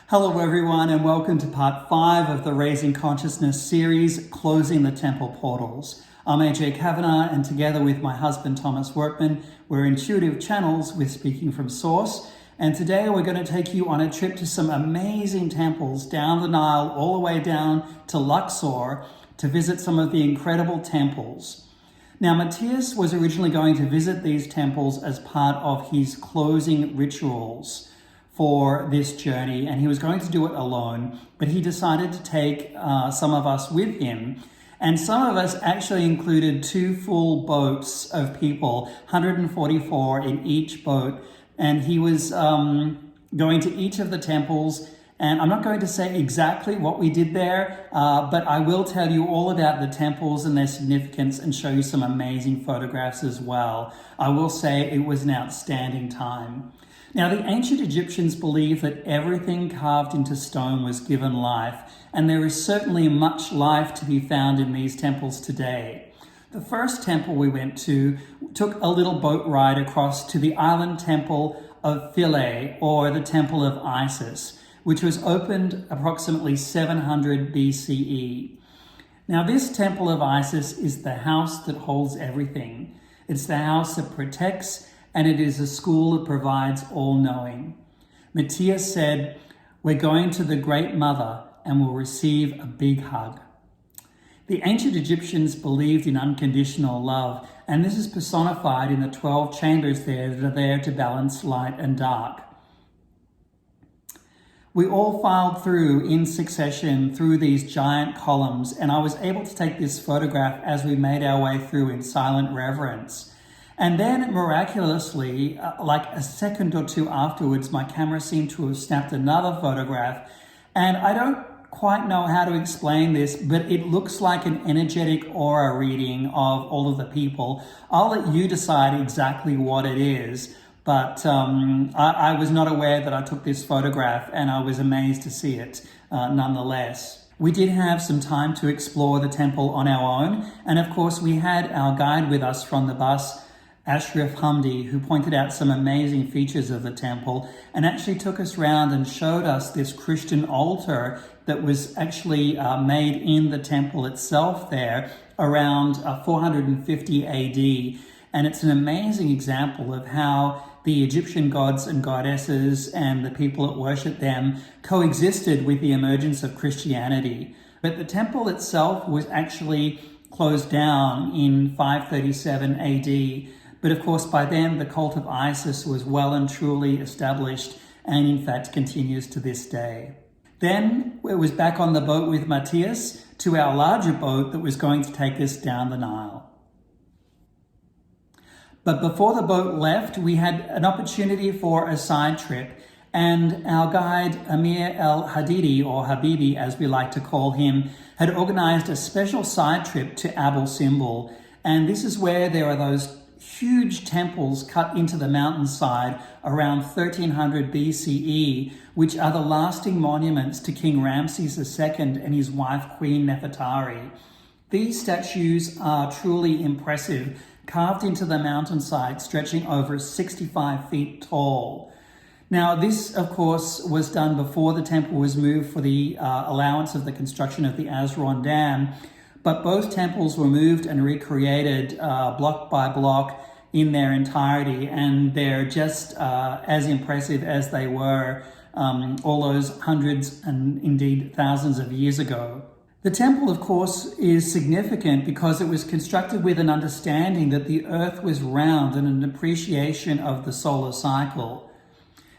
Hello everyone and welcome to part 5 of the Raising Consciousness series, Closing the Temple Portals. I'm AJ Kavanagh and together with my husband Thomas Workman, we're intuitive channels with Speaking from Source. And today we're going to take you on a trip to some amazing temples down the Nile, all the way down to Luxor, to visit some of the incredible temples. Now, Matias was originally going to visit these temples as part of his closing rituals for this journey, and he was going to do it alone, but he decided to take some of us with him. And some of us actually included 2 full boats of people, 144 in each boat, and he was going to each of the temples. And I'm not going to say exactly what we did there, but I will tell you all about the temples and their significance and show you some amazing photographs as well. I will say it was an outstanding time. Now, the ancient Egyptians believed that everything carved into stone was given life, and there is certainly much life to be found in these temples today. The first temple we went to took a little boat ride across to the island temple of Philae, or the Temple of Isis, which was opened approximately 700 BCE. Now, this Temple of Isis is the house that holds everything. It's the house that protects, and it is a school that provides all-knowing. Matias said, "We're going to the Great Mother and will receive a big hug." The ancient Egyptians believed in unconditional love, and this is personified in the 12 chambers there that are there to balance light and dark. We all filed through in succession through these giant columns, and I was able to take this photograph as we made our way through in silent reverence. And then miraculously, like a second or two afterwards, my camera seemed to have snapped another photograph. And I don't quite know how to explain this, but it looks like an energetic aura reading of all of the people. I'll let you decide exactly what it is. But I was not aware that I took this photograph, and I was amazed to see it nonetheless. We did have some time to explore the temple on our own. And of course, we had our guide with us from the bus, Ashraf Hamdi, who pointed out some amazing features of the temple and actually took us around and showed us this Christian altar that was actually made in the temple itself there around 450 AD. And it's an amazing example of how the Egyptian gods and goddesses and the people that worship them coexisted with the emergence of Christianity. But the temple itself was actually closed down in 537 AD. But of course, by then, the cult of Isis was well and truly established and in fact continues to this day. Then it was back on the boat with Matias to our larger boat that was going to take us down the Nile. But before the boat left, we had an opportunity for a side trip, and our guide, Amir El Hadidi, or Habibi as we like to call him, had organized a special side trip to Abu Simbel. And this is where there are those huge temples cut into the mountainside around 1300 BCE, which are the lasting monuments to King Ramses II and his wife, Queen Nefertari. These statues are truly impressive, carved into the mountainside, stretching over 65 feet tall. Now, this, of course, was done before the temple was moved for the allowance of the construction of the Aswan Dam, but both temples were moved and recreated block by block in their entirety, and they're just as impressive as they were all those hundreds and indeed thousands of years ago. The temple, of course, is significant because it was constructed with an understanding that the earth was round and an appreciation of the solar cycle.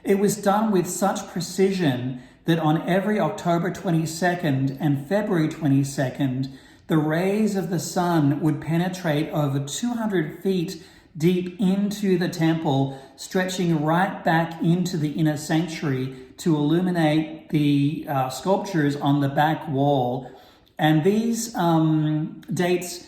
It was done with such precision that on every October 22nd and February 22nd, the rays of the sun would penetrate over 200 feet deep into the temple, stretching right back into the inner sanctuary to illuminate the sculptures on the back wall. And these dates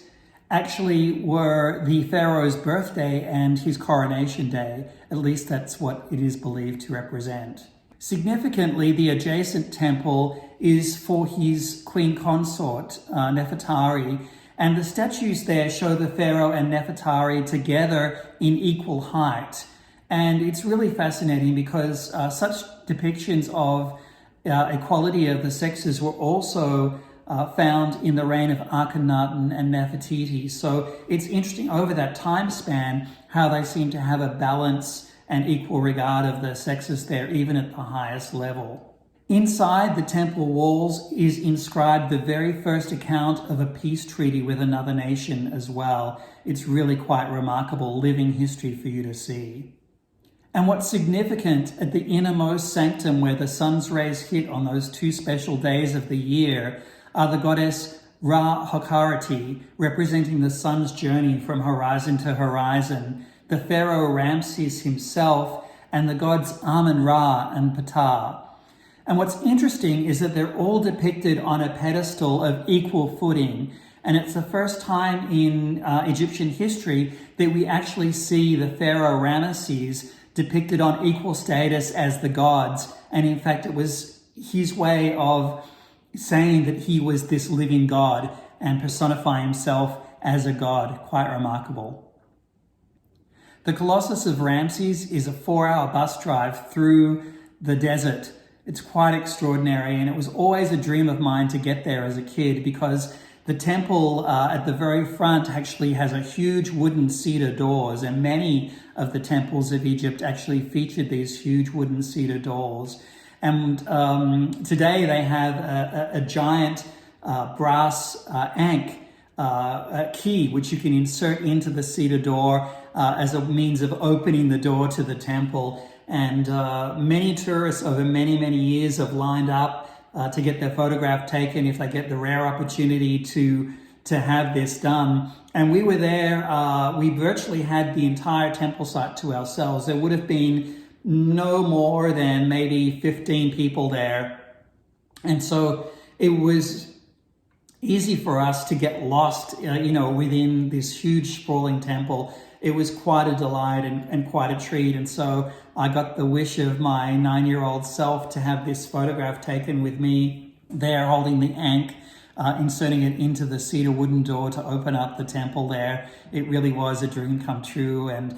actually were the pharaoh's birthday and his coronation day. At least that's what it is believed to represent. Significantly, the adjacent temple is for his queen consort, Nefertari, and the statues there show the pharaoh and Nefertari together in equal height. And it's really fascinating because such depictions of equality of the sexes were also found in the reign of Akhenaten and Nefertiti. So it's interesting over that time span how they seem to have a balance and equal regard of the sexes there, even at the highest level. Inside the temple walls is inscribed the very first account of a peace treaty with another nation as well. It's really quite remarkable living history for you to see. And what's significant at the innermost sanctum where the sun's rays hit on those 2 special days of the year are the goddess Ra Hokarati, representing the sun's journey from horizon to horizon, the pharaoh Ramses himself, and the gods Amun-Ra and Ptah. And what's interesting is that they're all depicted on a pedestal of equal footing. And it's the first time in Egyptian history that we actually see the pharaoh Ramesses depicted on equal status as the gods. And in fact, it was his way of saying that he was this living God and personify himself as a god. Quite remarkable. The Colossus of Ramses is a 4-hour bus drive through the desert. It's quite extraordinary, and it was always a dream of mine to get there as a kid because the temple at the very front actually has a huge wooden cedar doors, and many of the temples of Egypt actually featured these huge wooden cedar doors. And today they have a giant brass ankh key, which you can insert into the cedar door as a means of opening the door to the temple. And many tourists over many, many years have lined up to get their photograph taken if they get the rare opportunity to have this done. And we were there, we virtually had the entire temple site to ourselves. There would have been no more than maybe 15 people there. And so it was easy for us to get lost, within this huge sprawling temple. It was quite a delight and quite a treat. And so I got the wish of my 9-year-old self to have this photograph taken with me there holding the ankh, inserting it into the cedar wooden door to open up the temple there. It really was a dream come true. And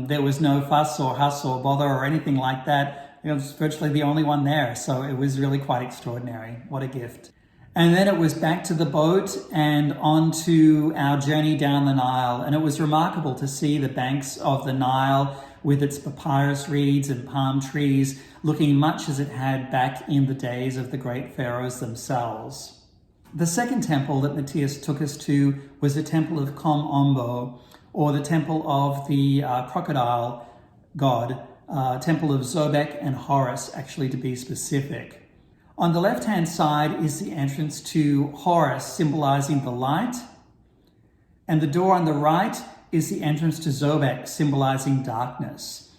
there was no fuss or hustle or bother or anything like that. I was virtually the only one there. So it was really quite extraordinary. What a gift. And then it was back to the boat and on to our journey down the Nile. And it was remarkable to see the banks of the Nile with its papyrus reeds and palm trees looking much as it had back in the days of the great pharaohs themselves. The second temple that Matias took us to was the temple of Kom Ombo, or the temple of the Crocodile God, temple of Zobek and Horus, actually to be specific. On the left-hand side is the entrance to Horus, symbolizing the light. And the door on the right is the entrance to Zobek, symbolizing darkness.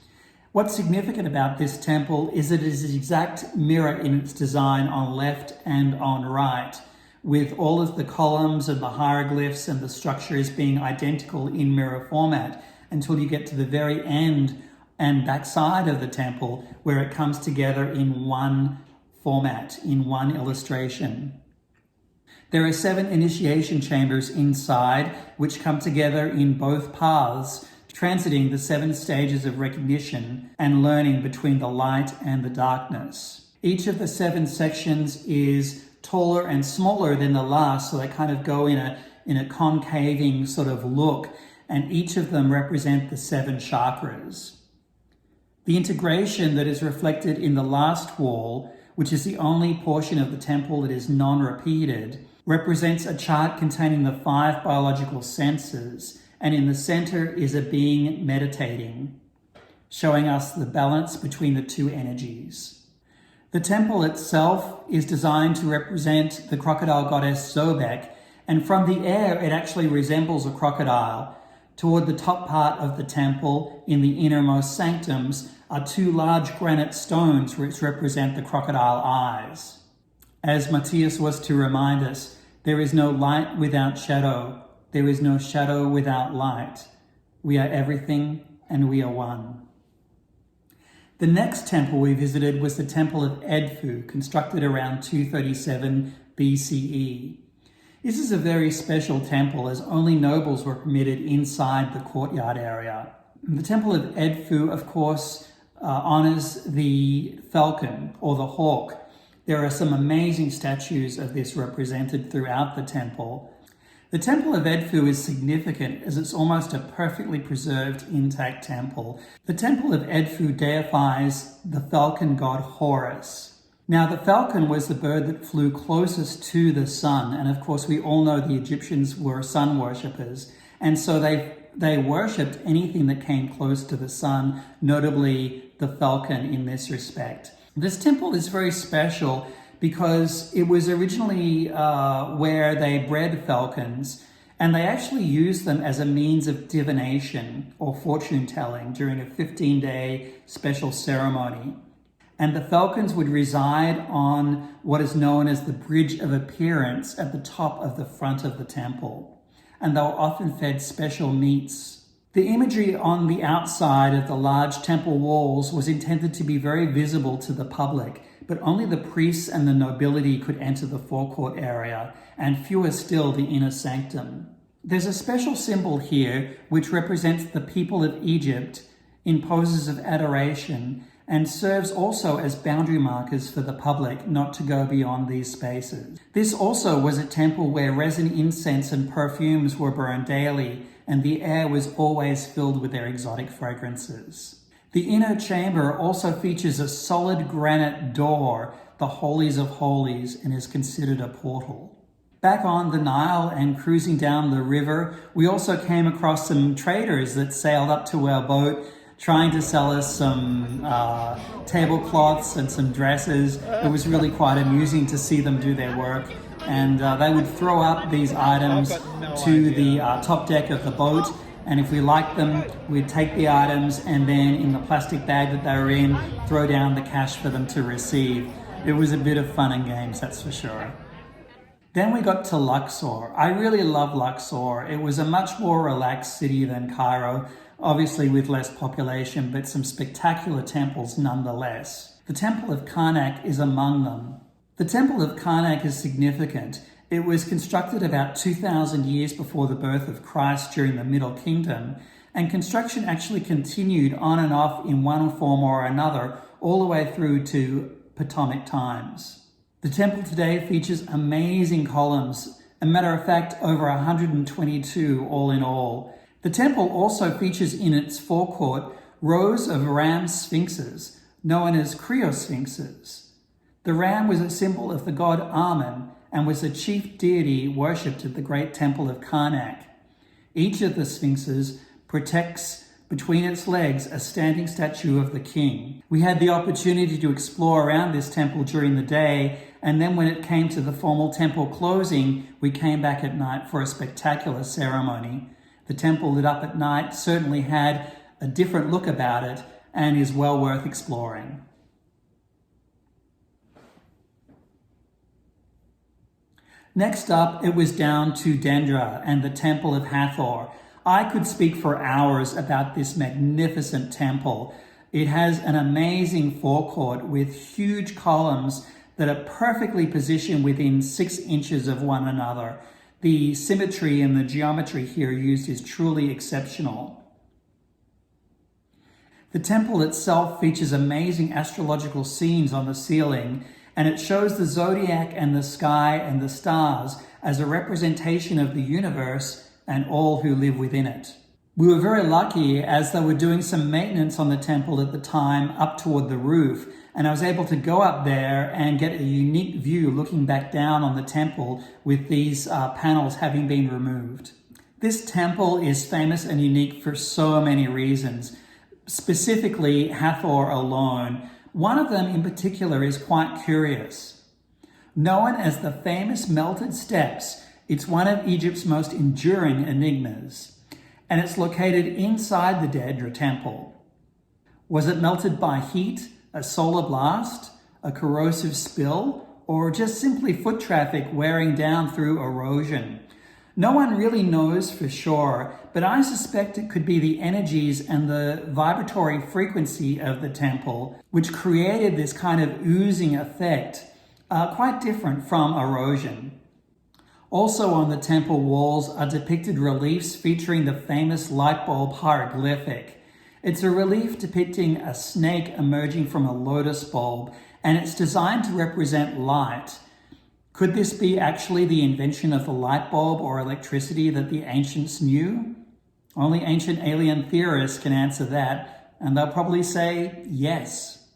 What's significant about this temple is that it is an exact mirror in its design on left and on right, with all of the columns and the hieroglyphs and the structures being identical in mirror format until you get to the very end and backside of the temple where it comes together in one format, in one illustration. There are 7 initiation chambers inside which come together in both paths, transiting the 7 stages of recognition and learning between the light and the darkness. Each of the 7 sections is taller and smaller than the last, so they kind of go in a concaving sort of look, and each of them represent the 7 chakras. The integration that is reflected in the last wall, which is the only portion of the temple that is non-repeated, represents a chart containing the 5 biological senses, and in the center is a being meditating, showing us the balance between the 2 energies. The temple itself is designed to represent the crocodile goddess Zobek, and from the air it actually resembles a crocodile. Toward the top part of the temple, in the innermost sanctums, are 2 large granite stones which represent the crocodile eyes. As Matias was to remind us, there is no light without shadow. There is no shadow without light. We are everything and we are one. The next temple we visited was the temple of Edfu, constructed around 237 BCE. This is a very special temple as only nobles were permitted inside the courtyard area. The temple of Edfu, of course, honors the falcon or the hawk, There are some amazing statues of this represented throughout the temple. The Temple of Edfu is significant as it's almost a perfectly preserved, intact temple. The Temple of Edfu deifies the falcon god Horus. Now, the falcon was the bird that flew closest to the sun, and of course we all know the Egyptians were sun worshippers, and so they worshipped anything that came close to the sun, notably the falcon in this respect. This temple is very special because it was originally where they bred falcons, and they actually used them as a means of divination or fortune telling during a 15-day special ceremony. And the falcons would reside on what is known as the Bridge of Appearance at the top of the front of the temple, and they were often fed special meats. The imagery on the outside of the large temple walls was intended to be very visible to the public, but only the priests and the nobility could enter the forecourt area, and fewer still the inner sanctum. There's a special symbol here which represents the people of Egypt in poses of adoration and serves also as boundary markers for the public not to go beyond these spaces. This also was a temple where resin incense and perfumes were burned daily, and the air was always filled with their exotic fragrances. The inner chamber also features a solid granite door, the Holies of Holies, and is considered a portal. Back on the Nile and cruising down the river, we also came across some traders that sailed up to our boat trying to sell us some tablecloths and some dresses. It was really quite amusing to see them do their work. And they would throw up these items to the top deck of the boat. And if we liked them, we'd take the items and then in the plastic bag that they were in, throw down the cash for them to receive. It was a bit of fun and games, that's for sure. Then we got to Luxor. I really love Luxor. It was a much more relaxed city than Cairo, obviously with less population, but some spectacular temples nonetheless. The Temple of Karnak is among them. The Temple of Karnak is significant. It was constructed about 2,000 years before the birth of Christ during the Middle Kingdom, and construction actually continued on and off in one form or another all the way through to Ptolemaic times. The temple today features amazing columns, a matter of fact, over 122 all in all. The temple also features in its forecourt rows of ram sphinxes, known as criosphinxes. The ram was a symbol of the god Amun and was the chief deity worshipped at the great temple of Karnak. Each of the sphinxes protects between its legs a standing statue of the king. We had the opportunity to explore around this temple during the day, and then when it came to the formal temple closing, we came back at night for a spectacular ceremony. The temple lit up at night certainly had a different look about it and is well worth exploring. Next up, it was down to Deadra and the Temple of Hathor. I could speak for hours about this magnificent temple. It has an amazing forecourt with huge columns that are perfectly positioned within 6 inches of one another. The symmetry and the geometry here used is truly exceptional. The temple itself features amazing astrological scenes on the ceiling, and it shows the zodiac and the sky and the stars as a representation of the universe and all who live within it. We were very lucky as they were doing some maintenance on the temple at the time up toward the roof, and I was able to go up there and get a unique view looking back down on the temple with these panels having been removed. This temple is famous and unique for so many reasons, specifically Hathor alone. One of them in particular is quite curious. Known as the famous melted steps, it's one of Egypt's most enduring enigmas, and it's located inside the Deadra Temple. Was it melted by heat, a solar blast, a corrosive spill, or just simply foot traffic wearing down through erosion? No one really knows for sure, but I suspect it could be the energies and the vibratory frequency of the temple, which created this kind of oozing effect, quite different from erosion. Also on the temple walls are depicted reliefs featuring the famous light bulb hieroglyphic. It's a relief depicting a snake emerging from a lotus bulb, and it's designed to represent light. Could this be actually the invention of the light bulb or electricity that the ancients knew? Only ancient alien theorists can answer that, and they'll probably say yes.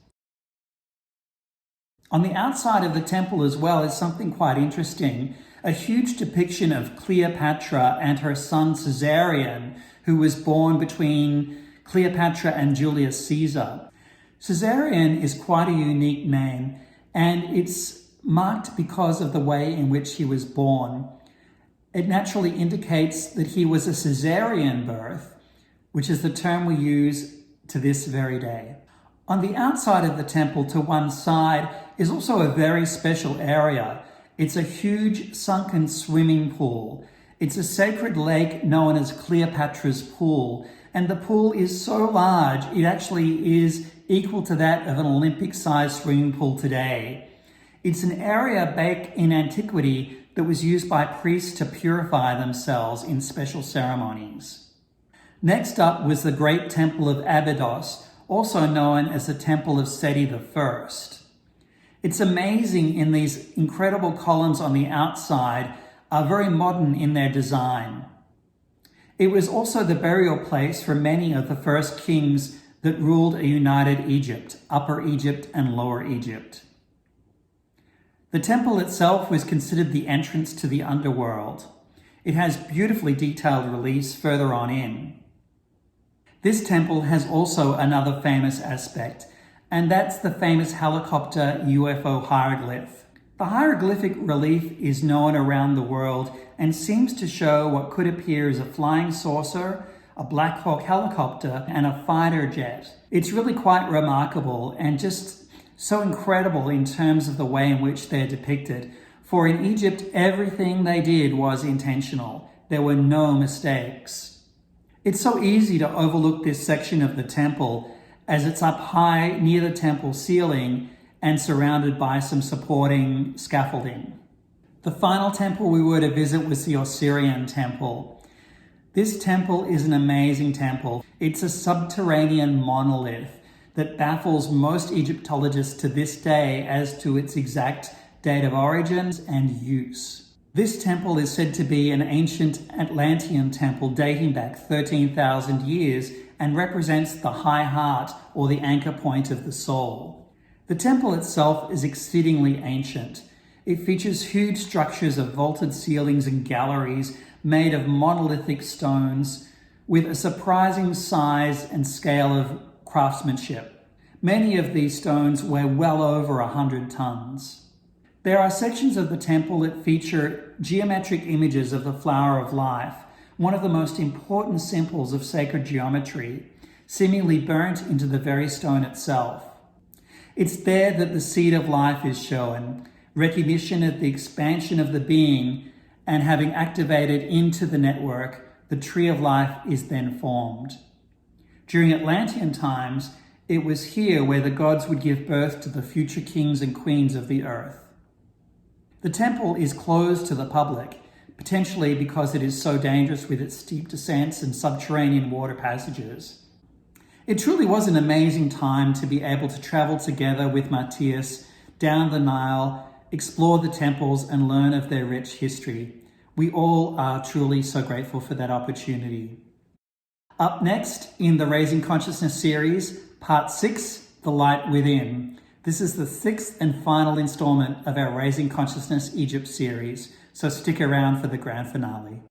On the outside of the temple as well is something quite interesting, a huge depiction of Cleopatra and her son Caesarion, who was born between Cleopatra and Julius Caesar. Caesarion is quite a unique name, and it's marked because of the way in which he was born. It naturally indicates that he was a Caesarean birth, which is the term we use to this very day. On the outside of the temple to one side is also a very special area. It's a huge sunken swimming pool. It's a sacred lake known as Cleopatra's Pool, and the pool is so large it actually is equal to that of an Olympic-sized swimming pool today. It's an area back in antiquity that was used by priests to purify themselves in special ceremonies. Next up was the great temple of Abydos, also known as the Temple of Seti I. It's amazing in these incredible columns on the outside are very modern in their design. It was also the burial place for many of the first kings that ruled a united Egypt, Upper Egypt and Lower Egypt. The temple itself was considered the entrance to the underworld. It has beautifully detailed reliefs further on in. This temple has also another famous aspect, and that's the famous helicopter UFO hieroglyph. The hieroglyphic relief is known around the world and seems to show what could appear as a flying saucer, a Black Hawk helicopter, and a fighter jet. It's really quite remarkable and just so incredible in terms of the way in which they're depicted. For in Egypt, everything they did was intentional. There were no mistakes. It's so easy to overlook this section of the temple as it's up high near the temple ceiling and surrounded by some supporting scaffolding. The final temple we were to visit was the Assyrian Temple. This temple is an amazing temple. It's a subterranean monolith that baffles most Egyptologists to this day as to its exact date of origins and use. This temple is said to be an ancient Atlantean temple dating back 13,000 years and represents the high heart or the anchor point of the soul. The temple itself is exceedingly ancient. It features huge structures of vaulted ceilings and galleries made of monolithic stones with a surprising size and scale of craftsmanship. Many of these stones weigh well over 100 tons. There are sections of the temple that feature geometric images of the flower of life, one of the most important symbols of sacred geometry, seemingly burnt into the very stone itself. It's there that the seed of life is shown, recognition of the expansion of the being, and having activated into the network, the tree of life is then formed. During Atlantean times, it was here where the gods would give birth to the future kings and queens of the earth. The temple is closed to the public, potentially because it is so dangerous with its steep descents and subterranean water passages. It truly was an amazing time to be able to travel together with Matias down the Nile, explore the temples, and learn of their rich history. We all are truly so grateful for that opportunity. Up next in the Raising Consciousness series, Part 6, The Light Within. This is the 6th and final installment of our Raising Consciousness Egypt series, so stick around for the grand finale.